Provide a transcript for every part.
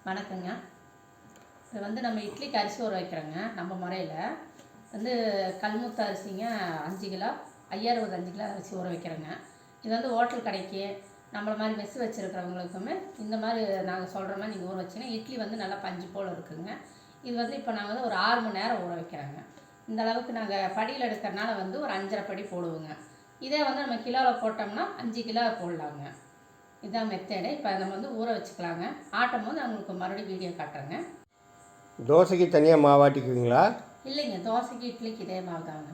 வணக்கங்க. இது வந்து நம்ம இட்லிக்கு அரிசி ஊற வைக்கிறோங்க. நம்ம முறையில் வந்து கல்முத்த அரிசிங்க 5 கிலோ, ஐயாறுவது 5 கிலோ அரிசி ஊற வைக்கிறோங்க. இது வந்து ஹோட்டல் கடைக்கு நம்மள மாதிரி மெஸ் வச்சுருக்கிறவங்களுக்குமே இந்த மாதிரி நாங்கள் சொல்கிற மாதிரி நீங்கள் ஊற வச்சிங்கன்னா இட்லி வந்து நல்லா பஞ்சு போல் இருக்குங்க. இது வந்து இப்போ நாங்கள் வந்து ஒரு 6 மணி நேரம் ஊற வைக்கிறோங்க. இந்த அளவுக்கு நாங்கள் படியில் எடுக்கிறனால வந்து ஒரு 5.5 படி போடுவோங்க. இதே வந்து நம்ம கிலோவில் போட்டோம்னா 5 கிலோ போடலாங்க. இதான் மெத்தேடு. இப்போ நம்ம வந்து ஊற வச்சுக்கலாங்க. ஆட்டும் போது நான் உங்களுக்கு மறுபடியும் வீடியோ காட்டுறேங்க. தோசைக்கு தனியாக மாவாட்டிக்குவீங்களா? இல்லைங்க, தோசைக்கு இட்லிக்கு இதே மாவு தாங்க.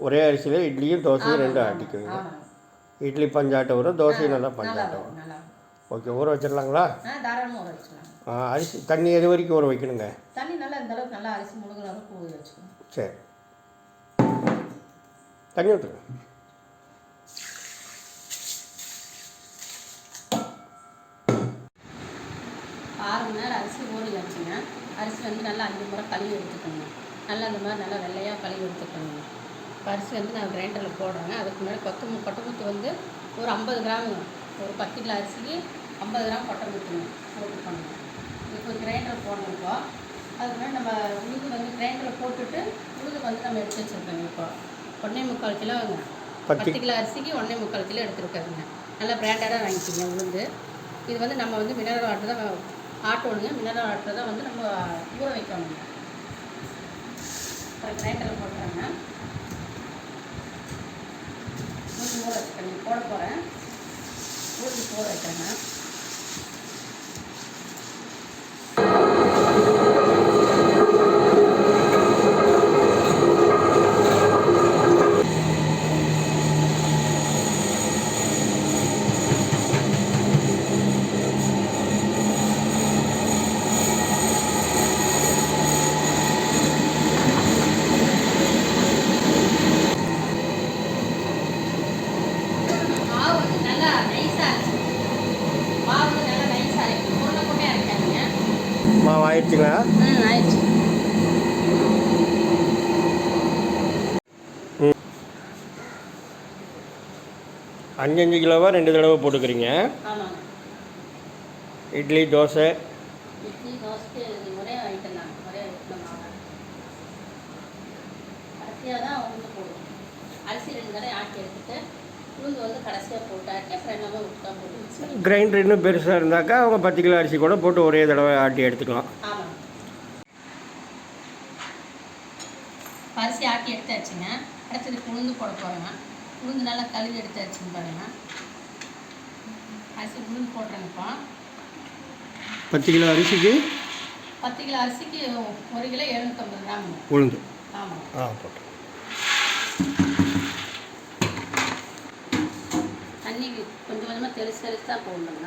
ஒரே அரிசியில் இட்லியும் தோசையும் ரெண்டு ஆட்டிக்குவீங்க. இட்லி பஞ்சாட்டம் வரும், தோசையும் நல்லா பஞ்சாட்டம் வரும். நல்லா ஓகே, ஊற வச்சிடலாங்களா? தாராளமாக ஊற வச்சுக்கலாம். அரிசி தண்ணி எது வரைக்கும் ஊற வைக்கணுங்க? தண்ணி நல்லா இந்த அளவுக்கு நல்லா அரிசி முழுகிற அளவுக்கு ஊற வச்சுக்கணும். சரி, தண்ணி ஊற்றுங்க. ஆறு மணி நேரம் அரிசி ஊறி வச்சுங்க. அரிசி வந்து நல்லா 5 முறை கழுவி எடுத்துக்கணும். நல்லா இந்த மாதிரி நல்லா வெள்ளையாக கழுவி எடுத்துக்கணுங்க. இப்போ அரிசி வந்து நான் கிரைண்டரில் போடுறேங்க. அதுக்கு முன்னாடி கொட்டமுத்து வந்து ஒரு 50 கிராமுங்க. ஒரு 10 கிலோ அரிசிக்கு 50 கிராம் கொட்டமுத்துங்க போட்டுக்கணுங்க. இப்போ கிரைண்டரில் போடணும்ப்போ அதுக்கு முன்னாடி நம்ம உளுந்து வந்து கிரைண்டரில் போட்டுட்டு உளுந்து வந்து நம்ம எடுத்து வச்சுருக்கோங்க. இப்போ 1.25 கிலோங்க. 10 கிலோ அரிசிக்கு 1.25 கிலோ எடுத்துருக்காருங்க. நல்லா பிராண்டடாக வாங்கிக்கிங்க உளுந்து. இது வந்து நம்ம வந்து மினரல் வாட்டர் தான் ஆட்டோனுங்க. மினரல் வாட்டர் தான் வந்து நம்ம ஊற வைக்கணுங்க. இப்போ கிரைண்டரில் போட்டுறாங்க. ஊற வச்சுக்கணும். போட போகிறேன். ஊற்றி போட வைக்கிறேங்க. மாவு ஆயிடுச்சுங்களா? ஆயிடுச்சு. அஞ்சு கிலோவா 2 தடவை போட்டுக்கிறீங்க? ஆமாங்க. இட்லி தோசை தோசைக்கு ஒரே ஐட்டம் தான். ஒரே ஐட்டம் மாவு கடைசியாக தான் உளுந்து போடுவோம். அரிசி 2 தடவை ஆட்டி எடுத்துட்டு உளுந்து வந்து கடைசியாக போட்டு ஆட்டி அப்புறம் எல்லாமே உளுத்தா போட்டு மிக்ஸ் பண்ணி. கிரைண்டர் இன்னும் பெருசாக இருந்தாக்கா அவங்க 10 கிலோ அரிசி கூட போட்டு ஒரே தடவை ஆட்டி எடுத்துக்கலாம். ஆமாம். அரிசி ஆட்டி எடுத்தாச்சுங்க. அடுத்ததுக்கு உளுந்து போட போகிறேங்க. உளுந்து நல்லா கழுவி எடுத்தாச்சுன்னு பாருங்க. அரிசி உளுந்து போடுறேங்க. இப்போ 10 கிலோ அரிசிக்கு 10 கிலோ அரிசிக்கு 1 கிலோ 750 கிராம் உளுந்து. ஆமாம். போட்டு தண்ணி கொஞ்சம் கொஞ்சமாக தெளிச்சு தான் போடணுங்க.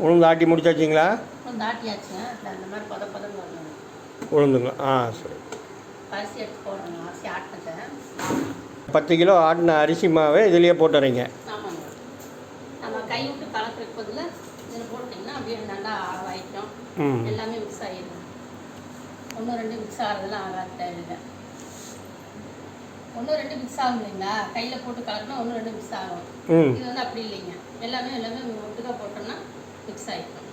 உளுந்து ஆட்டி முடிச்சாச்சிங்களா? உளுந்து ஆட்டியாச்சுங்க. அந்த மாதிரி பதம் வரணும். உளுந்துங்களா? சரி. அரிசி எடுத்து போடுறேங்க. அரிசி ஆட்டினேன். 10 கிலோ ஆட்டின அரிசி மாவை இதுலேயே போட்டுறீங்க? ஆமாங்க. நம்ம கை விட்டு கலக்கிறதுக்கு பதில் இதில் போட்டிங்கன்னா அப்படியே நல்லா ஆவாயிக்கும். எல்லாமே மிக்ஸ் ஆகிடும். 1-2 மிக்ஸ் ஆகிறதுலாம் ஆகாது, தேவையில்லை. 1-2 மிக்ஸ் ஆகும் இல்லைங்களா? கையில் போட்டு கலக்கினா 1-2 மிக்ஸ் ஆகும். இது வந்து அப்படி இல்லைங்க. எல்லாமே ஒட்டுக்காக போட்டோம்னா மிக்ஸ் ஆகிடும்.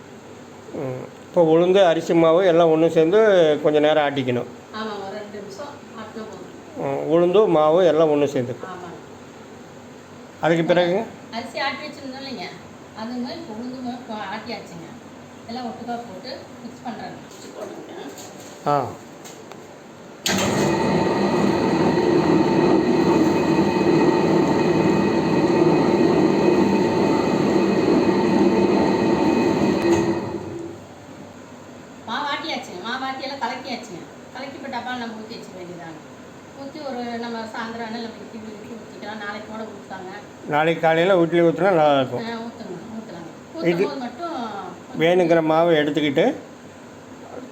இப்போ உளுந்து அரிசி மாவு எல்லாம் ஒன்று சேர்ந்து கொஞ்சம் நேரம் ஆட்டிக்கணும். ஆமாங்க. ஒரு 2 நிமிஷம் ஆட்டினா போதும். உளுந்து மாவு எல்லாம் ஒன்று சேர்ந்து. ஆமாங்க. அதுக்கு பிறகு அரிசி ஆட்டி வச்சுருந்தோம் இல்லைங்க, அது மாதிரி இப்போ உளுந்து ஆட்டியாச்சுங்க. எல்லாம் ஒட்டுக்காக போட்டு மிக்ஸ் பண்ணுறாங்க. போட்டுருக்கேன். மாவாட்டியெல்லாம் கலக்கியாச்சுங்க. கலக்கி இப்போ டப்பாவில் நம்ம ஊற்றி வச்சுக்க வேண்டியதாங்க. ஊற்றி ஒரு நம்ம சாயந்தரம் நம்ம இட்லி ஊற்றிக்கலாம். நாளைக்கு கூட ஊற்றுவாங்க. நாளைக்கு காலையில் இட்லி ஊற்றினா நல்லாயிருக்கும். ஊற்றலாங்க. ஊற்றும்போது மட்டும் வேணுங்கிற மாவை எடுத்துக்கிட்டு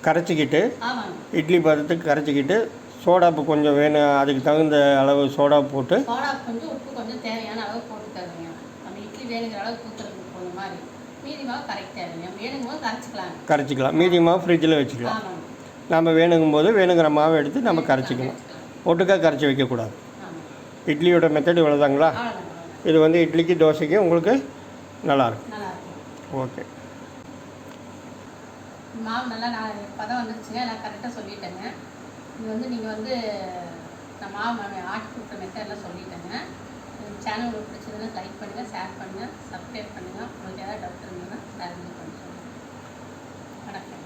கரைச்சிக்கிட்டு ஆமாங்க இட்லி பதத்துக்கு கரைச்சிக்கிட்டு சோடாப்பு கொஞ்சம் வேணும், அதுக்கு தகுந்த அளவு சோடா போட்டு சோடா கொஞ்சம் உப்பு கொஞ்சம் தேவையான அளவு போட்டுக்காதுங்க. நம்ம இட்லி வேணுங்கிற அளவு ஊற்றுறதுக்கு போகிற மாதிரி மீதி மாவு கரைக்காதுங்க. வேணுங்கும் போது கரைச்சிக்கலாம். மீதி மாவு ஃப்ரிட்ஜில் வச்சுக்கலாம். ஆமாங்க. நம்ம வேணுங்கும்போது வேணுங்கிற மாவை எடுத்து நம்ம கரைச்சிக்கணும். ஒட்டுக்காக கரைச்சி வைக்கக்கூடாது. இட்லியோட மெத்தட் இவ்வளோதாங்களா? இது வந்து இட்லிக்கு தோசைக்கு உங்களுக்கு நல்லாயிருக்கும். ஓகே. மாவு நல்லா நான் பதம் வந்துருச்சுங்க. நான் கரெக்டாக சொல்லிட்டேங்க. இது வந்து நீங்கள் வந்து நான் மாவு ஆட்டி கொடுத்த மெத்தடெலாம் சொல்லிட்டேங்க. சேனல் உங்களுக்கு பிடிச்சதுன்னா லைக் பண்ணுங்கள், ஷேர் பண்ணுங்கள், சப்ஸ்கிரைப் பண்ணுங்கள். உங்களுக்கு ஏதாவது டவுட் இருந்ததுன்னா கிளாரிஃபை பண்ணி சொல்லுங்கள். வணக்கம்.